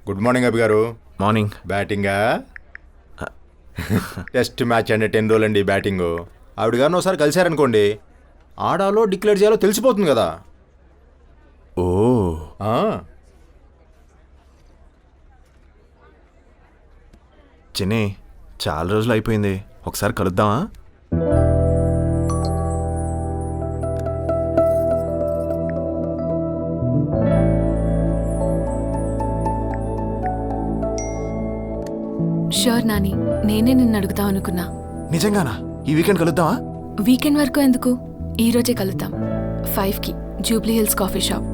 Good morning అభి గారు. Morning. బ్యాటింగా? Test match అంటే 10 రోజులండి batting. ఆవిడ గారిని ఒకసారి కలిశారనుకోండి, ఆడాలో డిక్లేర్ చేయాలో తెలిసిపోతుంది కదా. ఓ ఆ, చిన్ని, చాలా రోజులు అయిపోయింది, ఒకసారి కలుద్దామా? షూర్ నాని, నేనే నిన్ను అడుగుతాం అనుకున్నా. నిజంగానా? ఈ వీకెండ్ కలుద్దామా? వీకెండ్ వరకు ఎందుకు, ఈ రోజే కలుద్దాం. 5కి జూబ్లీ హిల్స్ కాఫీ షాప్.